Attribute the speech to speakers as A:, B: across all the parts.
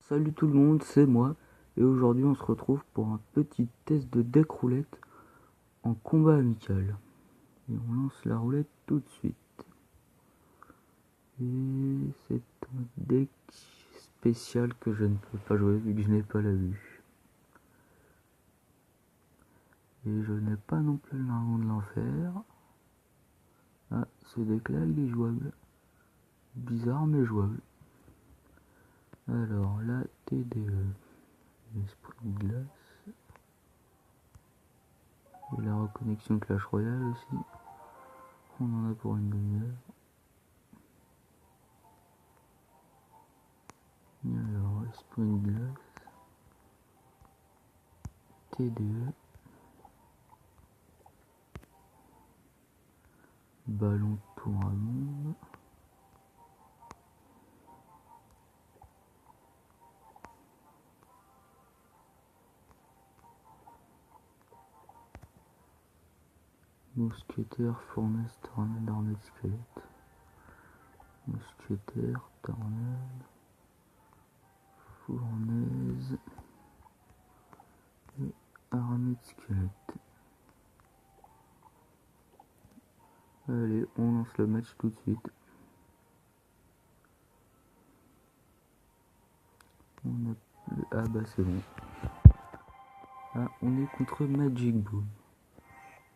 A: Salut tout le monde, c'est moi, et aujourd'hui on se retrouve pour un petit test de deck roulette en combat amical. Et on lance la roulette tout de suite. Et c'est un deck spécial que je ne peux pas jouer vu que je n'ai pas la vue. Et je n'ai pas non plus le dragon de l'enfer. Ah, ce deck là il est jouable. Bizarre mais jouable. Alors la TDE, l'esprit de glace. Et la reconnexion Clash Royale aussi. On en a pour une demi-heure. Alors, esprit de glace. TDE. Ballon tour à monde. Mousquetaire, fournaise, tornade, armée de squelette. Mousquetaire, tornade, fournaise et armée de squelette. Allez, on lance le match tout de suite. On a ah bah c'est bon. Ah, on est contre Magic Boom.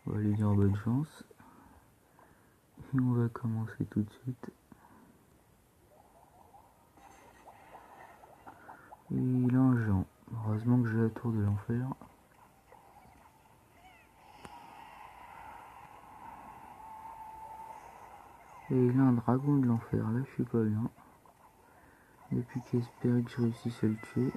A: On va lui dire bonne chance. Et on va commencer tout de suite. Et il a un géant. Heureusement que j'ai la tour de l'enfer. Et il a un dragon de l'enfer. Là, je suis pas bien. Depuis qu'espérer que je réussisse à le tuer.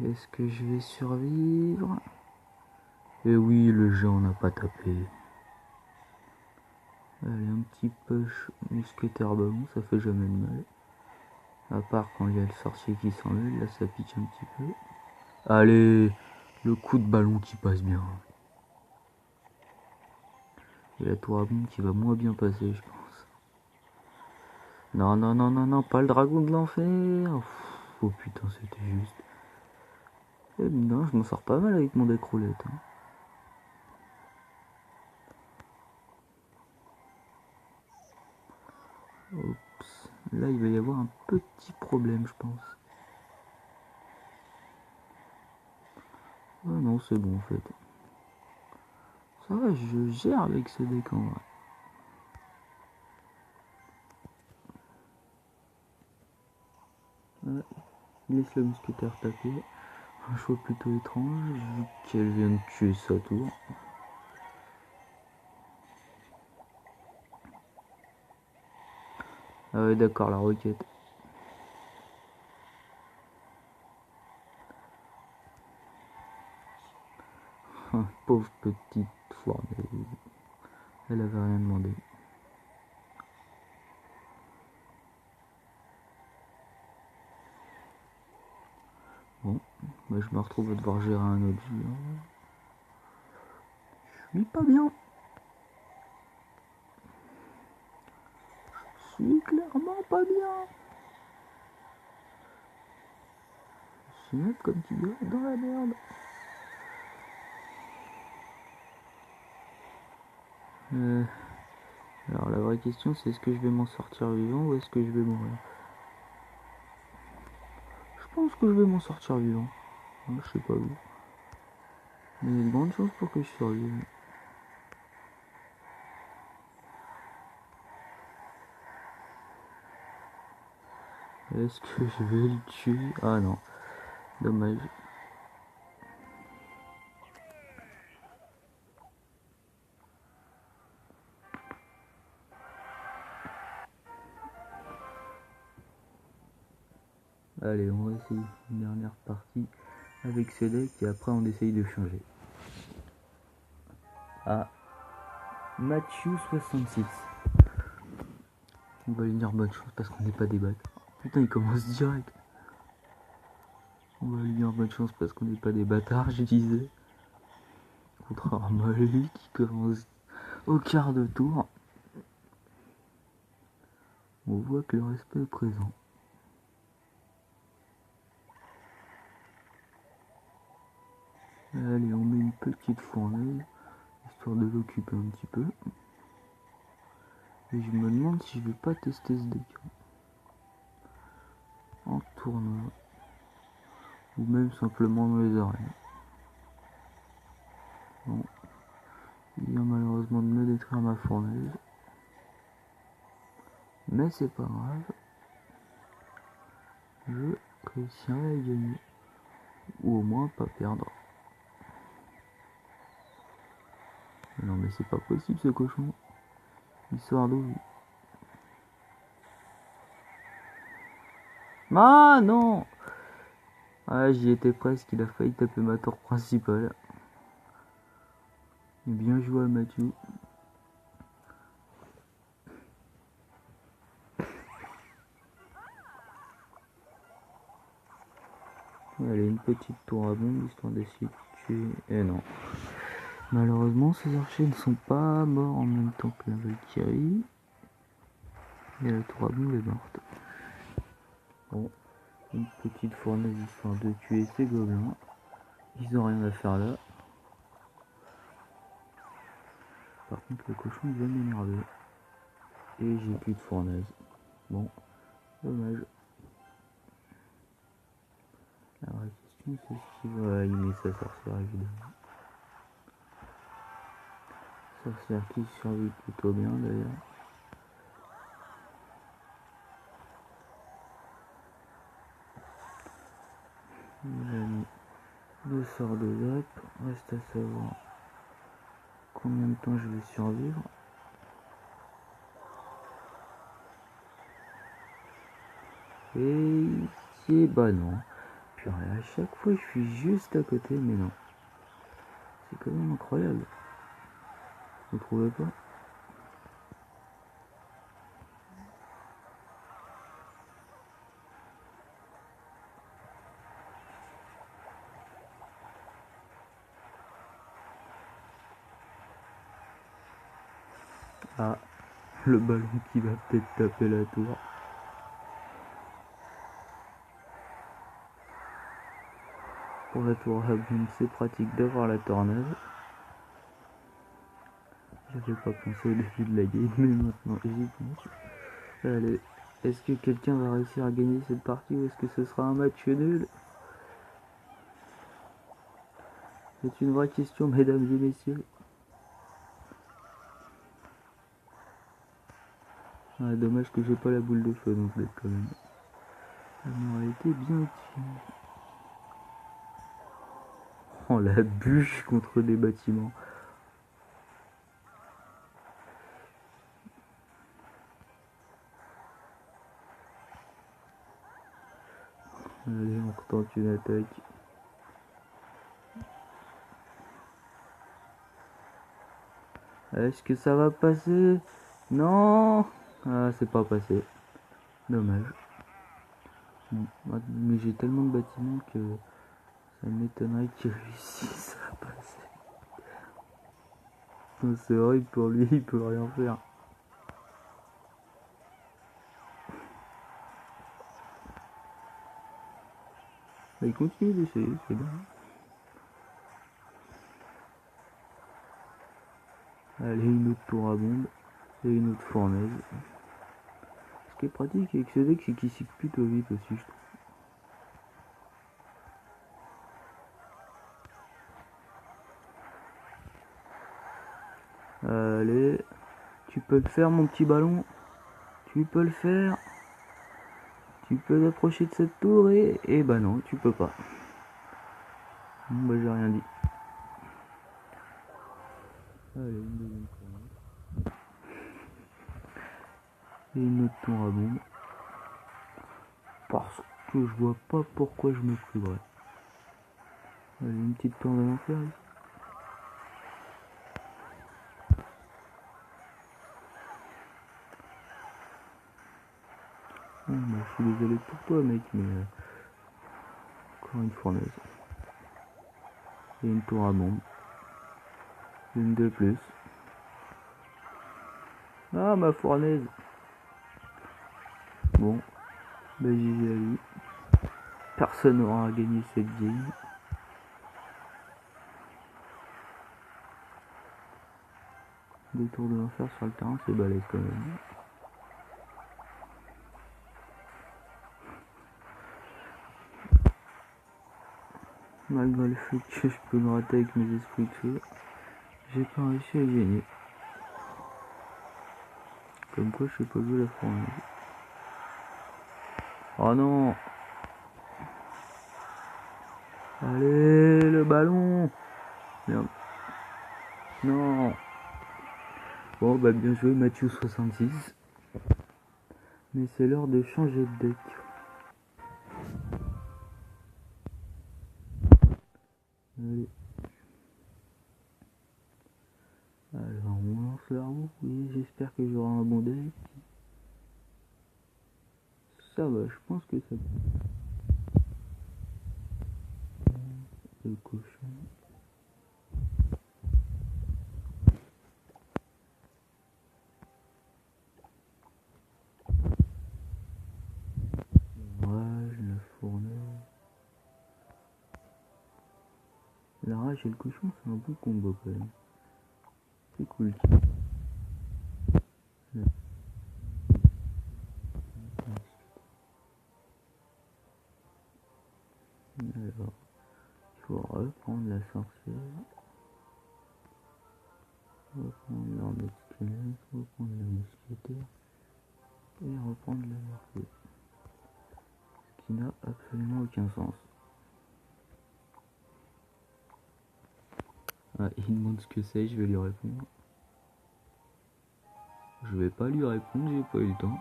A: Est-ce que je vais survivre? Et oui, le géant n'a pas tapé. Allez, un petit push mousquetaire ballon, ça fait jamais de mal. À part quand il y a le sorcier qui s'enlève, là ça pique un petit peu. Allez, le coup de ballon qui passe bien. Et la tour à bombe qui va moins bien passer, je pense. Non, non, non, non, non, pas le dragon de l'enfer. Oh putain, c'était juste. Eh non, je m'en sors pas mal avec mon deck roulette. Hein. Oups, là il va y avoir un petit problème, je pense. Ah non, c'est bon en fait. Ça va, je gère avec ce deck en vrai. Ouais, laisse le mousquetaire taper. Un choix plutôt étrange vu qu'elle vient de tuer sa tour. Ah ouais d'accord, la roquette. Pauvre petite fournaise. Elle avait rien demandé. Bon, bah je me retrouve à devoir gérer un autre jeu. Je suis pas bien. Je suis clairement pas bien. Je suis même comme tu dis dans la merde. Alors la vraie question c'est est-ce que je vais m'en sortir vivant ou est-ce que je vais mourir? Je pense que je vais m'en sortir vivant. Je sais pas où. Mais il y a de grandes chances pour que je survive. Est-ce que je vais le tuer? Ah non. Dommage. Allez, on va essayer une dernière partie avec ce deck et après on essaye de changer. Ah, Mathieu66. On va lui dire bonne chance parce qu'on n'est pas des bacs. Putain, il commence direct. On va lui dire bonne chance parce qu'on n'est pas des bâtards, je disais. Contrairement à lui qui commence au quart de tour. On voit que le respect est présent. Allez, on met une petite fournaise, histoire de l'occuper un petit peu. Et je me demande si je vais pas tester ce deck en tournoi. Ou même simplement dans les arènes. Bon. Il vient malheureusement de me détruire ma fournaise. Mais c'est pas grave. Je réussirai à gagner. Ou au moins pas perdre. Non mais c'est pas possible ce cochon. Il sort d'où? Ah non! Ah j'y étais presque, il a failli taper ma tour principale. Bien joué à Mathieu. Allez, une petite tour à bombe histoire d'essayer de tuer. Et non. Malheureusement, ces archers ne sont pas morts en même temps que la Valkyrie. Et la tour à bombe est morte. Bon, une petite fournaise histoire de tuer ces gobelins. Ils ont rien à faire là. Par contre, le cochon il va m'énerver. Et j'ai plus de fournaise. Bon, dommage. La vraie question c'est si il met sa sorcière évidemment. Sorcière qui survit plutôt bien d'ailleurs. Il a mis le sort de zap. Reste à savoir combien de temps je vais survivre. Et ici, bah non. Puis à chaque fois je suis juste à côté, mais non. C'est quand même incroyable. Vous trouvez pas? Ah, le ballon qui va peut-être taper la tour. Pour la tour à bombe, c'est pratique d'avoir la tornade. J'avais pas pensé au début de la game, mais maintenant j'y pense. Allez, est-ce que quelqu'un va réussir à gagner cette partie ou est-ce que ce sera un match nul? C'est une vraie question, mesdames et messieurs. Ah, dommage que j'ai pas la boule de feu dans ce deck quand même. Ça m'aurait été bien utile. Oh la bûche contre des bâtiments. Allez, on retente une attaque. Est-ce que ça va passer? Non. Ah, c'est pas passé. Dommage. Mais j'ai tellement de bâtiments que ça m'étonnerait qu'il réussisse à passer. C'est horrible pour lui, il peut rien faire. Il continue d'essayer, c'est bien. Allez, une autre tour à bombe et une autre fournaise. Ce qui est pratique avec ce deck, c'est qu'il cycle plutôt vite aussi, je trouve. Allez, tu peux le faire mon petit ballon. Tu peux le faire. Tu peux t'approcher de cette tour et bah non, tu peux pas. Bon, bah j'ai rien dit. Allez, une deuxième fournaise. Et une autre tour à bombe. Parce que je vois pas pourquoi je me priverais. Allez, une petite tour de l'enfer ici. Bon, bah, je suis désolé pour toi mec, mais Encore une fournaise. Et une tour à bombe. Une de plus. Ah, ma fournaise. Bon, bah j'y vais à lui. Personne n'aura gagné cette game. Deux tours de l'enfer sur le terrain, c'est balèze quand même. Malgré le fait que je peux gratter avec mes esprits de feu, j'ai pas réussi à gagner. Comme quoi je sais pas jouer la fournaise. Oh non! Allez, le ballon! Merde. Non! Bon bah bien joué Mathieu 66. Mais c'est l'heure de changer de deck. Allez. Alors on lance la roue, oui j'espère que j'aurai un bon deck. Ça va, je pense que ça le cochon. Rage, la fournaise. La rage et le cochon c'est un bon combo quand même. C'est cool. Alors, il faut reprendre la sorcière. Reprendre l'arme de squelette, reprendre la mousquetaire. Et reprendre la morceau. Ce qui n'a absolument aucun sens. Ah, il demande ce que c'est, je vais lui répondre. Je vais pas lui répondre, j'ai pas eu le temps.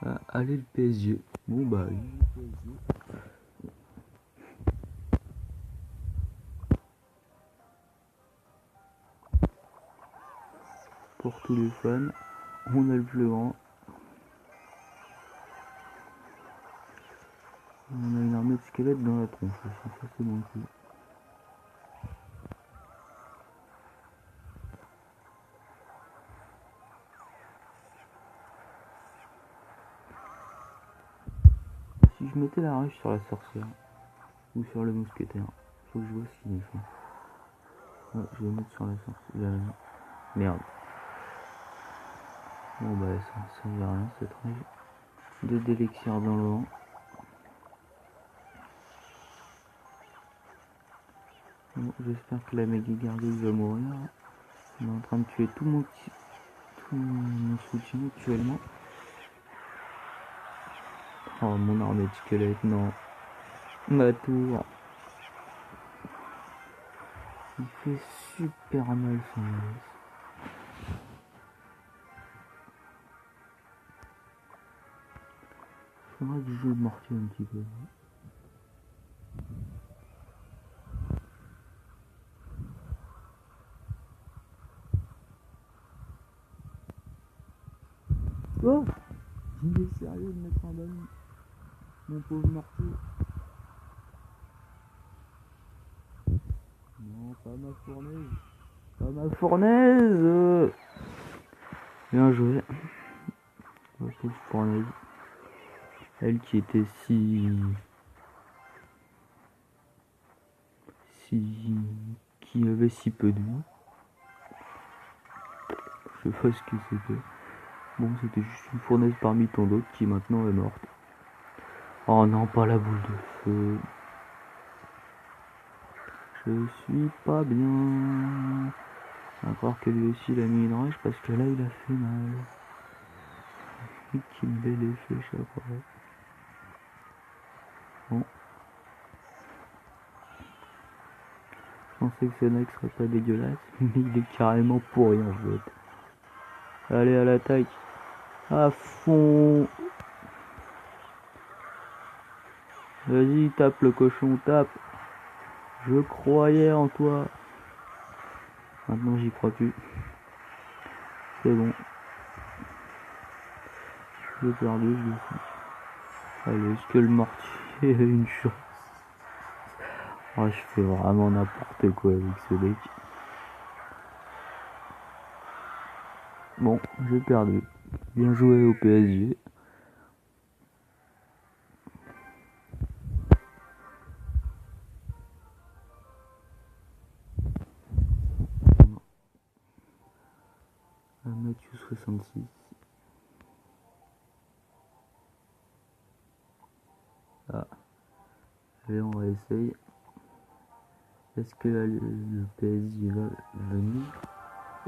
A: Ah, allez le PSG. Bon bah oui. Pour tous les fans, on a le plus grand. On a une armée de squelettes dans la tronche aussi, ça c'est bon coup. Si je mettais la rage sur la sorcière, ou sur le mousquetaire, faut que je vois ce qu'il fait. Ah, je vais mettre sur la sorcière. Merde. Bon bah ça sert à rien cette rage. Deux d'élixir dans le vent. Bon, j'espère que la méga gargouille va mourir. On est en train de tuer tout mon soutien actuellement. Oh mon armée de squelette, non. Ma tour. Il fait super mal son malaise. Faudra que je joue le mortier un petit peu. Oh, il est sérieux de mettre un ballon, mon pauvre mortier. Non, pas ma fournaise. Pas ma fournaise. Bien joué. Ma pauvre fournaise. Elle qui était qui avait si peu de vie. Je sais pas ce que c'était. Bon, c'était juste une fournaise parmi tant d'autres qui maintenant est morte. Oh non, pas la boule de feu. Je suis pas bien. Encore que lui aussi il a mis une rage parce que là il a fait mal. Et qu'il bel effet chaque fois. Bon. Je pensais que ce mec serait pas dégueulasse, mais il est carrément pourri en fait. Allez à l'attaque. À fond. Vas-y, tape le cochon, tape. Je croyais en toi. Maintenant j'y crois plus. C'est bon. J'ai perdu, je le sens. Allez, est-ce que le mortier a une chance? Oh, je fais vraiment n'importe quoi avec ce deck. Bon, j'ai perdu. Bien joué au PSG. Mathieu 66. Ah. Allez, on va essayer. Est-ce que le PSG va venir?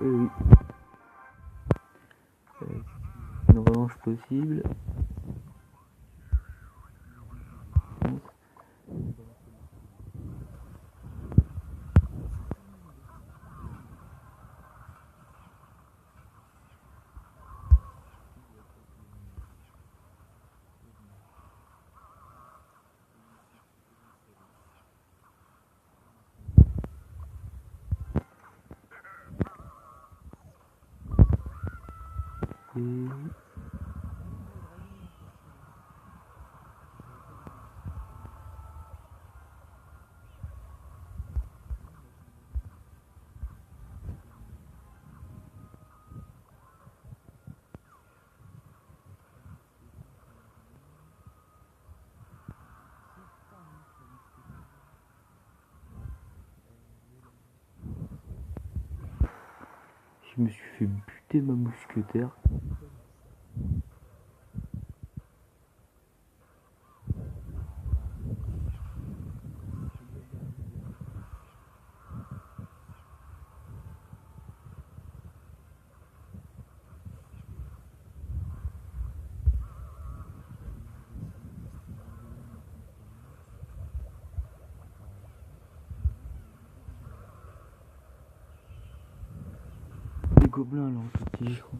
A: Eh oui. Une revanche possible. Et... Je me suis fait buter ma mousquetaire. Les gobelins là en petit, je crois.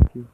A: Okay.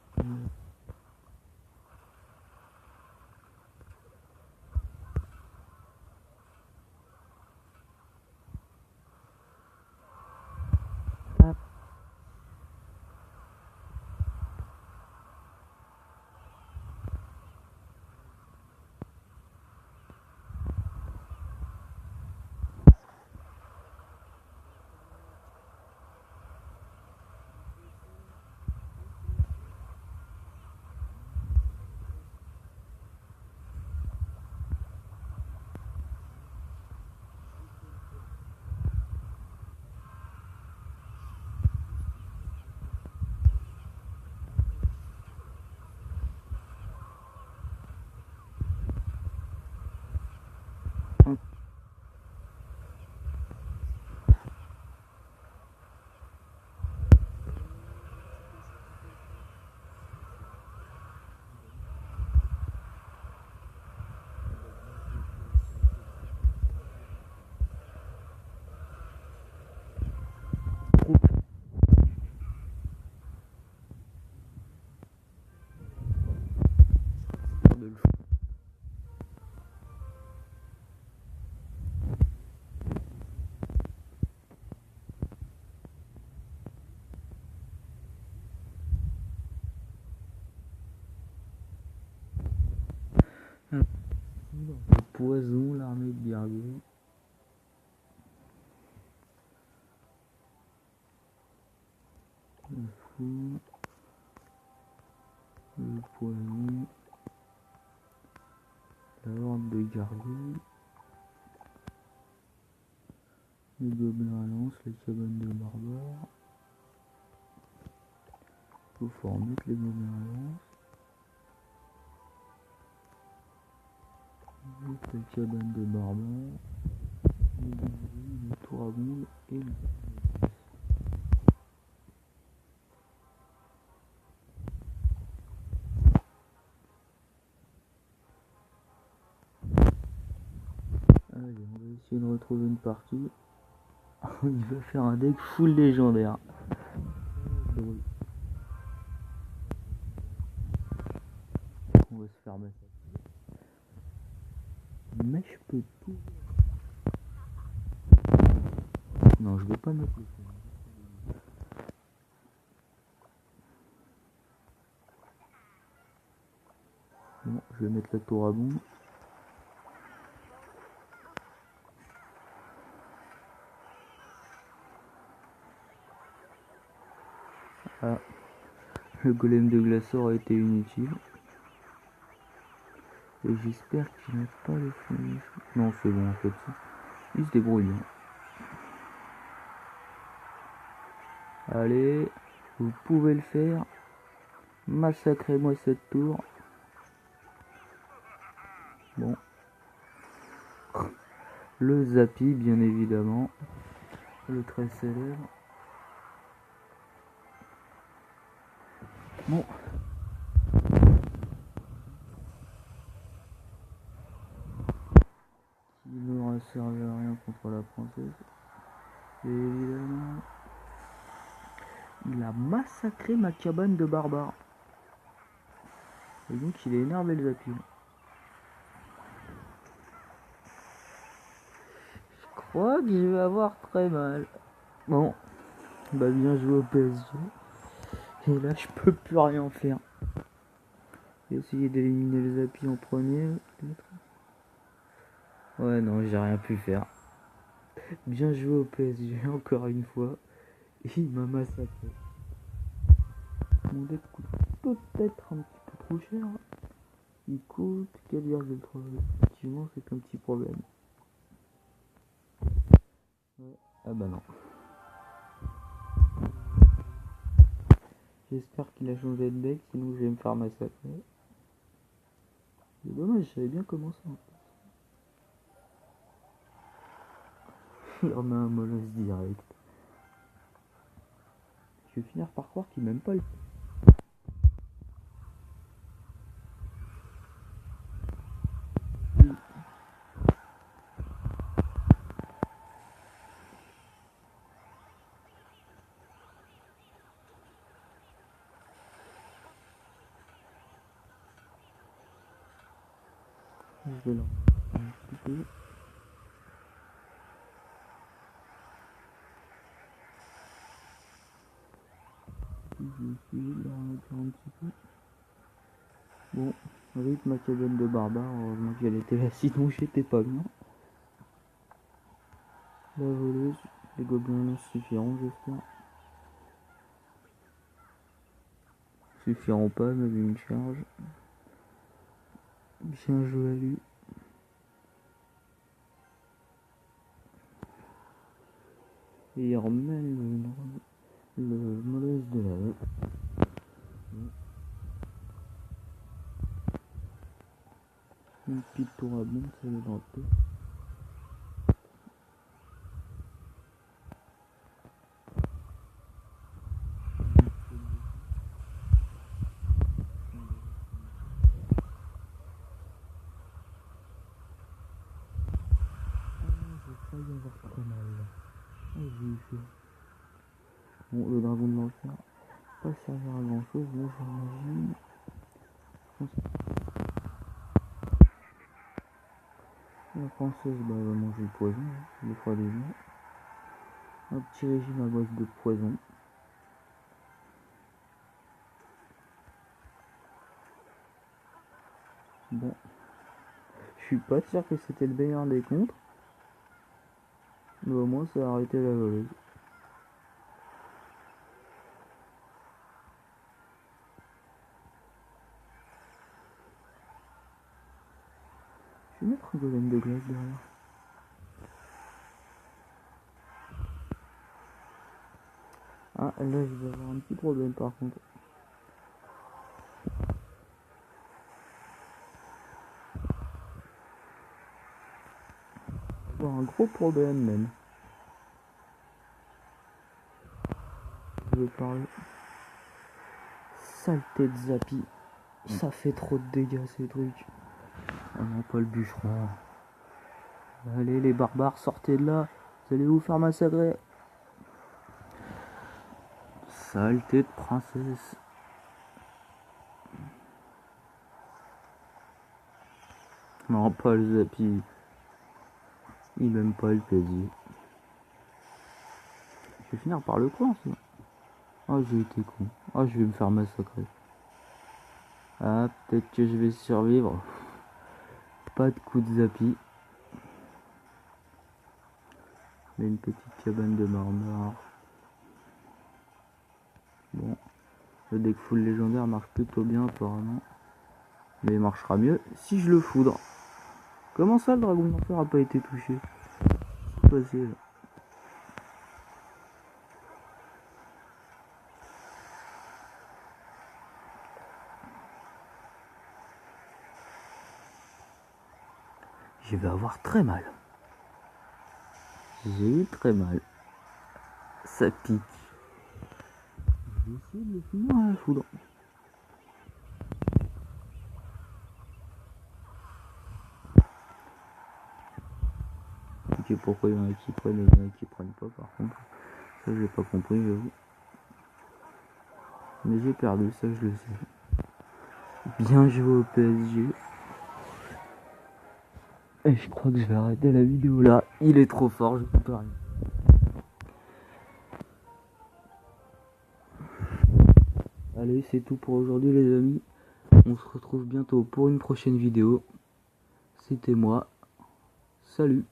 A: Le poison, l'armée de Birgo. Le fou. Le poison. La horde de gargouilles. Les gobelins à lance, les cabanes de barbares. Faut remettre les gobelins à lance. Les cabanes de barbares. Les gargouilles, les tours à bombe et le... Allez, on va essayer de retrouver une partie. Il va faire un deck full légendaire. Drôle. On va se faire mettre. Mais je peux tout. Non, je vais pas mettre le feu. Bon, je vais mettre la tour à bombe. Ah, le golem de glace a été inutile. Et j'espère qu'il n'a pas le finish. Non, c'est bon en fait. Il se débrouille bien. Allez, vous pouvez le faire. Massacrez-moi cette tour. Bon. Le Zappy, bien évidemment. Le très célèbre. Bon. Il n'aura servi à rien contre la princesse. Et évidemment, il a massacré ma cabane de barbares. Et donc il est énervé le Zappy. Je crois que je vais avoir très mal. Bon. Bah bien joué au PSG. Et là je peux plus rien faire. J'ai essayé d'éliminer le Zappy en premier. Ouais non, j'ai rien pu faire. Bien joué au PSG encore une fois. Et il m'a massacré. Mon deck coûte peut-être un petit peu trop cher. Il coûte 4,3. Effectivement c'est un petit problème. Ouais. Ah bah non. J'espère qu'il a changé de deck, sinon je vais me faire massacrer. C'est dommage, j'avais bien commencé. Il remet un molosse direct. Je vais finir par croire qu'il m'aime pas le... Je vais l'enlever un petit peu. Je vais essayer de le remettre un petit peu. Bon, avec ma cabane de barbare, heureusement qu'elle était là, sinon j'étais pas bien. La voleuse, les gobelins suffiront, j'espère. Suffiront pas, mais une charge. Bien joué à lui. Et il remet le molosse de la haie. Une petite tour à bombe, ça va dropper. J'ai failli avoir très mal là. Ah, j'ai eu chaud. Bon, le dragon de l'enfer, pas servir à grand chose, là j'imagine. La française, bah, elle va manger le poison, hein, 2 fois des jours. Un petit régime à base de poison. Bon, je suis pas sûr que c'était le meilleur des contres, mais au moins ça a arrêté la voleuse. Je vais mettre un golem de glace derrière. Ah, là je vais avoir un petit problème par contre. Je vais avoir un gros problème même. Je vais parler. Saleté de Zappy. Ça fait trop de dégâts ces trucs. Ah non, pas le bûcheron. Allez les barbares, sortez de là. Vous allez vous faire massacrer. Saleté de princesse. Non, pas le Zappy. Il aime pas le plaisir. Je vais finir par le coin, ça. Ah, j'ai été con. Ah, je vais me faire massacrer. Ah, peut-être que je vais survivre. Pas de coup de zapi. Mais une petite cabane de marmeur. Bon, le deck full légendaire marche plutôt bien apparemment. Mais il marchera mieux si je le foudre. Comment ça, le dragon d'enfer a pas été touché? Qu'est-ce qui s'est passé là? Je vais avoir très mal. J'ai eu très mal. Ça pique. Je vais essayer de le finir à la foudre. Ok, pourquoi il y en a qui prennent et il y en a qui prennent pas par contre. Ça j'ai pas compris, j'avoue. Mais j'ai perdu, ça je le sais. Bien joué au PSG. Et je crois que je vais arrêter la vidéo là. Il est trop fort, je peux rien. Allez, c'est tout pour aujourd'hui les amis. On se retrouve bientôt pour une prochaine vidéo. C'était moi. Salut.